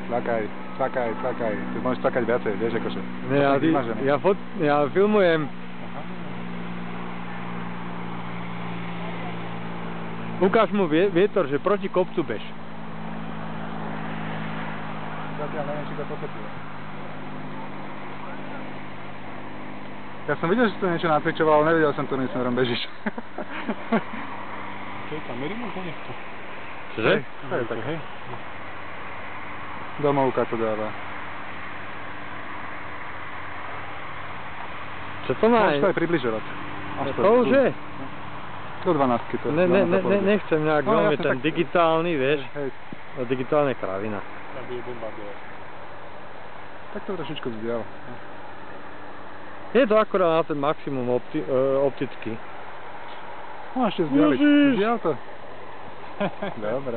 Cvakaj. Ty môžeš cvakať viacej, vieš, akože. Ne, ja filmujem. Ukáž mu vietor, že proti kopcu bež. Zatiaľ neviem, či to pochopil. Ja som videl, že to niečo nacvičoval, ale nevedel som, ktorým smerom bežíš. Čo je kameru možno nechce? Čože? Hej, tak hej. Domovka to dáva. Čo to má? Môžeš to aj približovať. To už je? Do 12-ky to. Nechcem nejak veľmi ten digitálny, vieš. Hej. Digitálne kravina. Tam je bombardovať. Tak to trošičku vzdial. Je to akorát na ten maximum optický. No ešte vzdialiť. Vzdial to. Dobre.